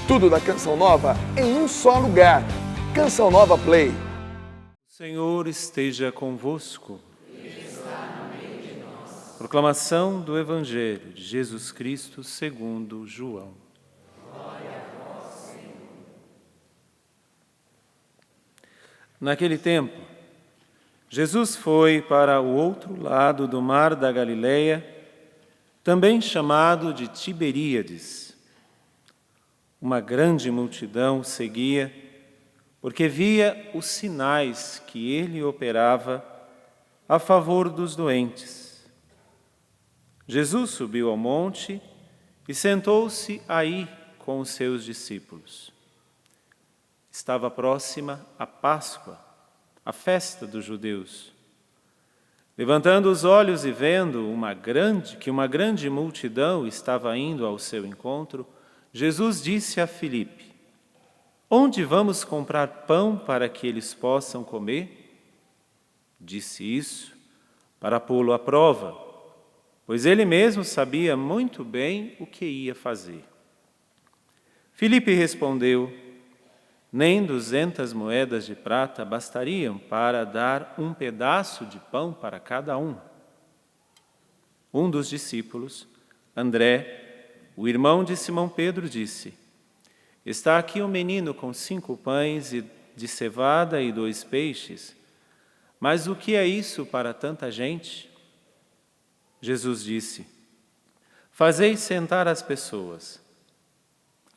Tudo da Canção Nova em um só lugar. Canção Nova Play. O Senhor esteja convosco. Ele está no meio de nós. Proclamação do Evangelho de Jesus Cristo segundo João. Glória a vós, Senhor. Naquele tempo, Jesus foi para o outro lado do mar da Galileia, também chamado de Tiberíades. Uma grande multidão seguia, porque via os sinais que ele operava a favor dos doentes. Jesus subiu ao monte e sentou-se aí com os seus discípulos. Estava próxima a Páscoa, a festa dos judeus. Levantando os olhos e vendo que uma grande multidão estava indo ao seu encontro, Jesus disse a Filipe: "Onde vamos comprar pão para que eles possam comer?" Disse isso para pô-lo à prova, pois ele mesmo sabia muito bem o que ia fazer. Filipe respondeu: "Nem 200 moedas de prata bastariam para dar um pedaço de pão para cada um." Um dos discípulos, André, o irmão de Simão Pedro, disse: "Está aqui um menino com 5 pães de cevada e 2 peixes, mas o que é isso para tanta gente?" Jesus disse: "Fazei sentar as pessoas."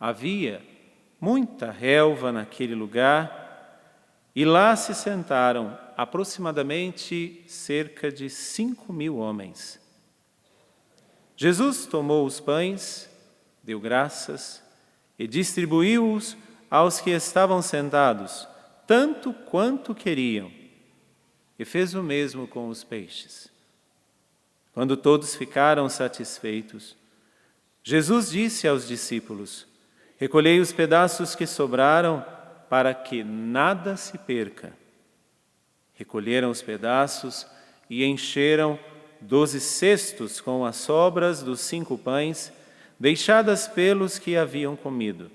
Havia muita relva naquele lugar, e lá se sentaram aproximadamente cerca de 5.000 homens. Jesus tomou os pães, deu graças e distribuiu-os aos que estavam sentados, tanto quanto queriam, e fez o mesmo com os peixes. Quando todos ficaram satisfeitos, Jesus disse aos discípulos: "Recolhei os pedaços que sobraram, para que nada se perca." Recolheram os pedaços e encheram 12 cestos com as sobras dos 5 pães, deixadas pelos que haviam comido.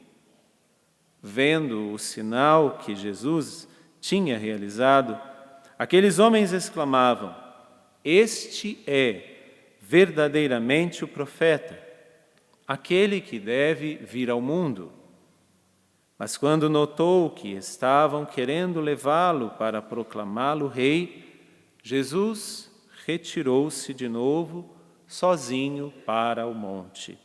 Vendo o sinal que Jesus tinha realizado, aqueles homens exclamavam: "Este é verdadeiramente o profeta, aquele que deve vir ao mundo." Mas quando notou que estavam querendo levá-lo para proclamá-lo rei, Jesus retirou-se de novo, sozinho para o monte.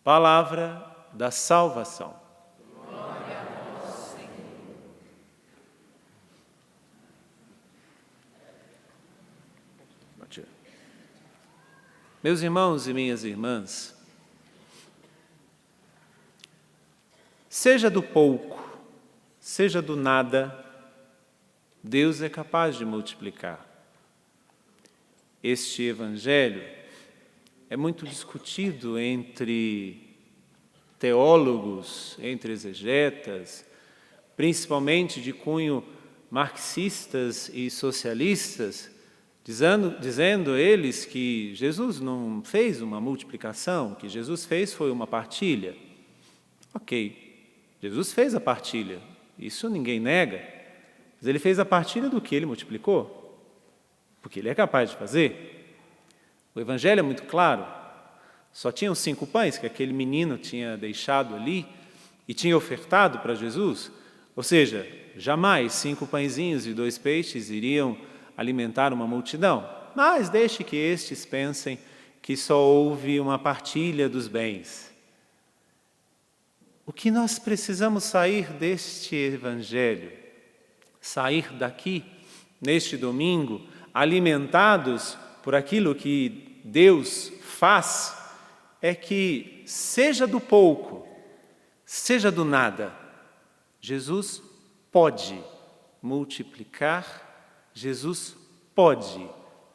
Palavra da salvação. Glória a vós, Senhor. Meus irmãos e minhas irmãs, seja do pouco, seja do nada, Deus é capaz de multiplicar. Este evangelho é muito discutido entre teólogos, entre exegetas, principalmente de cunho marxistas e socialistas, dizendo eles que Jesus não fez uma multiplicação, que Jesus fez foi uma partilha. Ok, Jesus fez a partilha, isso ninguém nega, mas ele fez a partilha do que ele multiplicou, porque ele é capaz de fazer. O Evangelho é muito claro, só tinham 5 pães que aquele menino tinha deixado ali e tinha ofertado para Jesus, ou seja, jamais 5 pãezinhos e 2 peixes iriam alimentar uma multidão, mas deixe que estes pensem que só houve uma partilha dos bens. O que nós precisamos sair deste Evangelho, sair daqui, neste domingo, alimentados por aquilo que Deus faz, é que seja do pouco, seja do nada, Jesus pode multiplicar, Jesus pode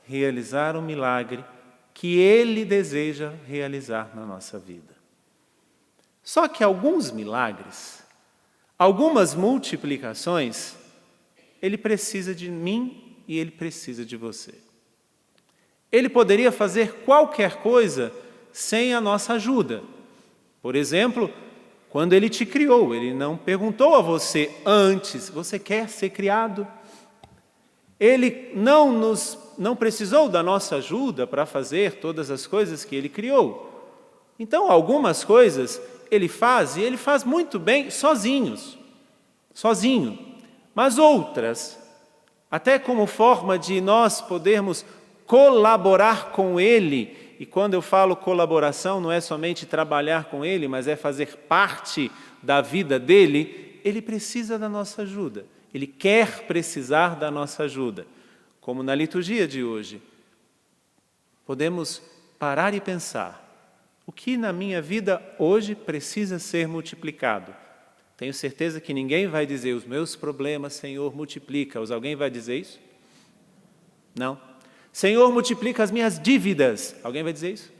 realizar o milagre que Ele deseja realizar na nossa vida. Só que alguns milagres, algumas multiplicações, Ele precisa de mim e Ele precisa de você. Ele poderia fazer qualquer coisa sem a nossa ajuda. Por exemplo, quando Ele te criou. Ele não perguntou a você antes, você quer ser criado? Ele não precisou da nossa ajuda para fazer todas as coisas que Ele criou. Então, algumas coisas Ele faz, e Ele faz muito bem sozinho. Mas outras, até como forma de nós podermos colaborar com Ele, e quando eu falo colaboração, não é somente trabalhar com Ele, mas é fazer parte da vida dEle, Ele precisa da nossa ajuda. Ele quer precisar da nossa ajuda. Como na liturgia de hoje, podemos parar e pensar, o que na minha vida hoje precisa ser multiplicado? Tenho certeza que ninguém vai dizer, os meus problemas, Senhor, multiplica-os. Alguém vai dizer isso? Não. Senhor, multiplica as minhas dívidas. Alguém vai dizer isso?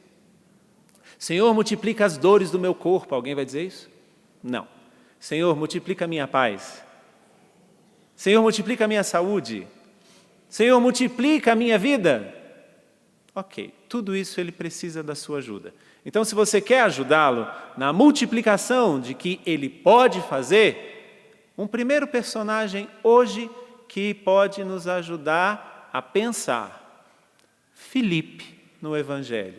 Senhor, multiplica as dores do meu corpo. Alguém vai dizer isso? Não. Senhor, multiplica a minha paz. Senhor, multiplica a minha saúde. Senhor, multiplica a minha vida. Ok, tudo isso Ele precisa da sua ajuda. Então, se você quer ajudá-lo na multiplicação de que Ele pode fazer, um primeiro personagem hoje que pode nos ajudar a pensar, Filipe no Evangelho.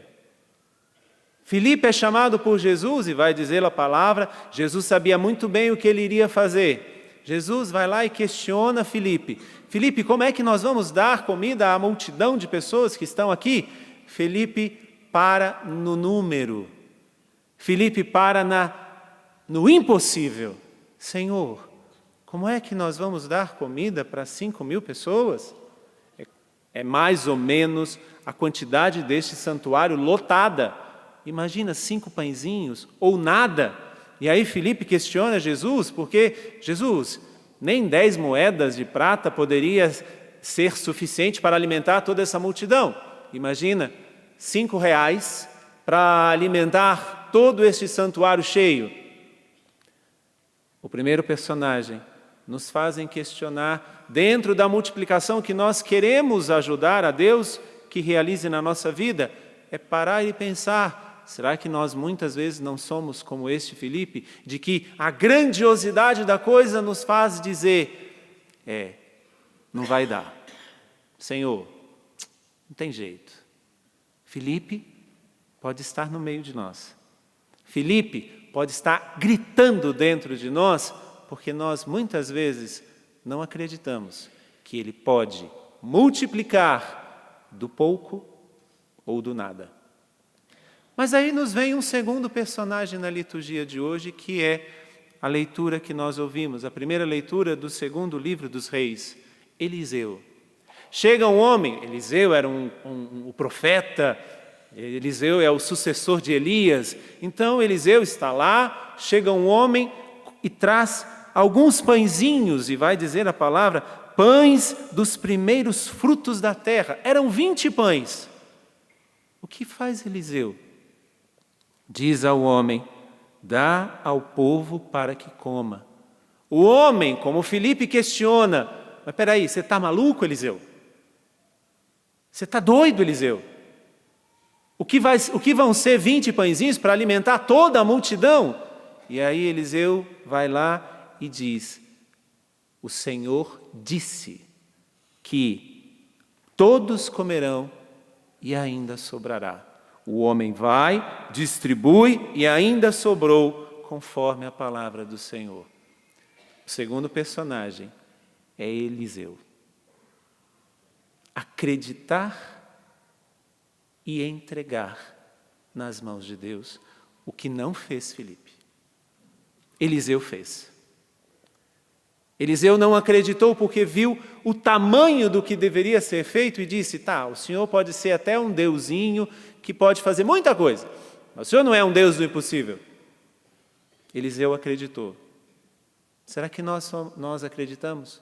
Filipe é chamado por Jesus e vai dizer a palavra, Jesus sabia muito bem o que ele iria fazer. Jesus vai lá e questiona Filipe. Filipe, como é que nós vamos dar comida à multidão de pessoas que estão aqui? Filipe para no número. Filipe para no impossível. Senhor, como é que nós vamos dar comida para 5.000 pessoas? É mais ou menos a quantidade deste santuário lotada. Imagina 5 pãezinhos ou nada. E aí Filipe questiona Jesus, porque Jesus, nem 10 moedas de prata poderia ser suficiente para alimentar toda essa multidão. Imagina, 5 reais para alimentar todo este santuário cheio. O primeiro personagem nos fazem questionar, dentro da multiplicação que nós queremos ajudar a Deus que realize na nossa vida, é parar e pensar, será que nós muitas vezes não somos como este Filipe, de que a grandiosidade da coisa nos faz dizer, não vai dar. Senhor, não tem jeito. Filipe pode estar no meio de nós. Filipe pode estar gritando dentro de nós, porque nós muitas vezes não acreditamos que Ele pode multiplicar do pouco ou do nada. Mas aí nos vem um segundo personagem na liturgia de hoje, que é a leitura que nós ouvimos, a primeira leitura do segundo livro dos Reis, Eliseu. Chega um homem, Eliseu era o profeta, Eliseu é o sucessor de Elias, então Eliseu está lá, chega um homem e traz alguns pãezinhos, e vai dizer a palavra, pães dos primeiros frutos da terra. Eram 20 pães. O que faz Eliseu? Diz ao homem, dá ao povo para que coma. O homem, como Filipe questiona, mas espera aí, você está maluco, Eliseu? Você está doido, Eliseu? O que vão ser 20 pãezinhos para alimentar toda a multidão? E aí Eliseu vai lá e diz, o Senhor disse que todos comerão e ainda sobrará. O homem vai, distribui e ainda sobrou, conforme a palavra do Senhor. O segundo personagem é Eliseu. Acreditar e entregar nas mãos de Deus o que não fez Filipe. Eliseu fez. Eliseu não acreditou porque viu o tamanho do que deveria ser feito e disse, tá, o Senhor pode ser até um deusinho que pode fazer muita coisa, mas o Senhor não é um Deus do impossível. Eliseu acreditou. Será que nós acreditamos?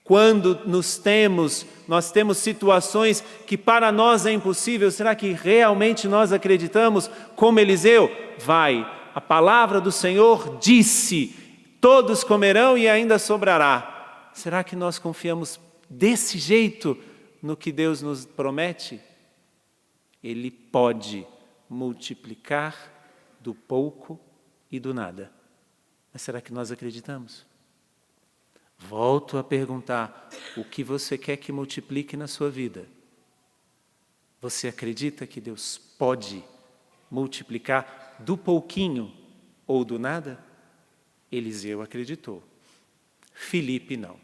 Quando nós temos situações que para nós é impossível, será que realmente nós acreditamos como Eliseu? Vai, a palavra do Senhor disse, todos comerão e ainda sobrará. Será que nós confiamos desse jeito no que Deus nos promete? Ele pode multiplicar do pouco e do nada. Mas será que nós acreditamos? Volto a perguntar, o que você quer que multiplique na sua vida? Você acredita que Deus pode multiplicar do pouquinho ou do nada? Eliseu acreditou. Filipe não.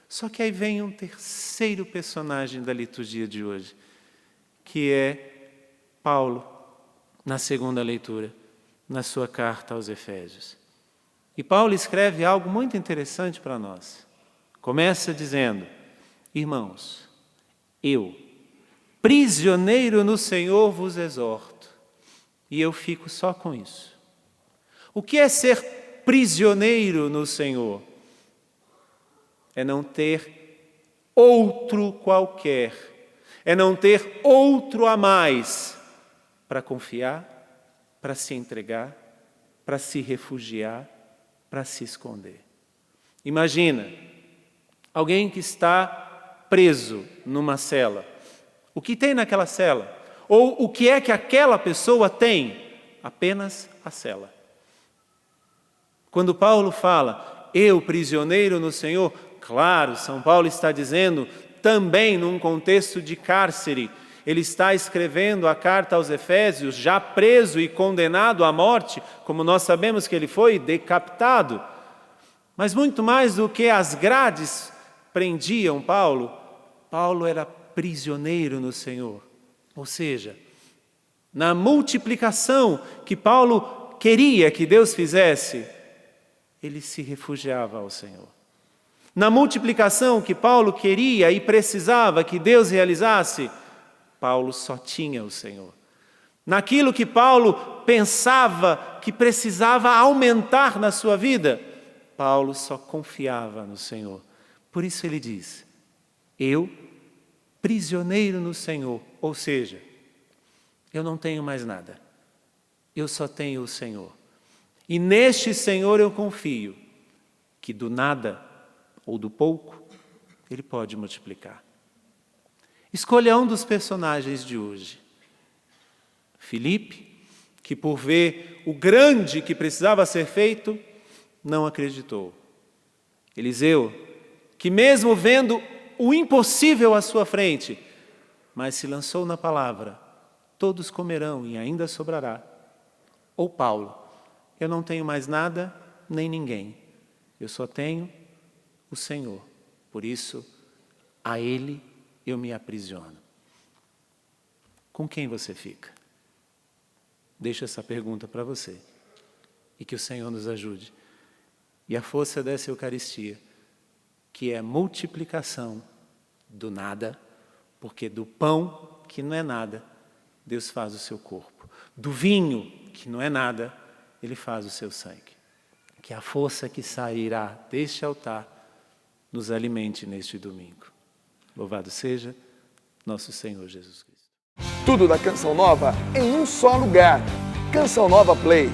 Só que aí vem um terceiro personagem da liturgia de hoje, que é Paulo, na segunda leitura, na sua carta aos Efésios. E Paulo escreve algo muito interessante para nós. Começa dizendo: irmãos, eu, prisioneiro no Senhor, vos exorto. E eu fico só com isso. O que é ser prisioneiro no Senhor? É não ter outro qualquer, é não ter outro a mais para confiar, para se entregar, para se refugiar, para se esconder. Imagina, alguém que está preso numa cela. O que tem naquela cela? Ou o que é que aquela pessoa tem? Apenas a cela. Quando Paulo fala, eu prisioneiro no Senhor, claro, São Paulo está dizendo também num contexto de cárcere. Ele está escrevendo a carta aos Efésios, já preso e condenado à morte, como nós sabemos que ele foi decapitado. Mas muito mais do que as grades prendiam Paulo, Paulo era prisioneiro no Senhor. Ou seja, na multiplicação que Paulo queria que Deus fizesse, ele se refugiava ao Senhor. Na multiplicação que Paulo queria e precisava que Deus realizasse, Paulo só tinha o Senhor. Naquilo que Paulo pensava que precisava aumentar na sua vida, Paulo só confiava no Senhor. Por isso ele diz, eu, prisioneiro no Senhor, ou seja, eu não tenho mais nada, eu só tenho o Senhor. E neste Senhor eu confio, que do nada ou do pouco, Ele pode multiplicar. Escolha um dos personagens de hoje. Filipe, que por ver o grande que precisava ser feito, não acreditou. Eliseu, que mesmo vendo o impossível à sua frente, mas se lançou na palavra, todos comerão e ainda sobrará. Ou Paulo, eu não tenho mais nada nem ninguém, eu só tenho o Senhor, por isso a Ele eu me aprisiono. Com quem você fica? Deixo essa pergunta para você e que o Senhor nos ajude. E a força dessa Eucaristia, que é multiplicação do nada, porque do pão, que não é nada, Deus faz o seu corpo. Do vinho, que não é nada, Ele faz o seu sangue. Que a força que sairá deste altar nos alimente neste domingo. Louvado seja nosso Senhor Jesus Cristo. Tudo da Canção Nova em um só lugar. Canção Nova Play.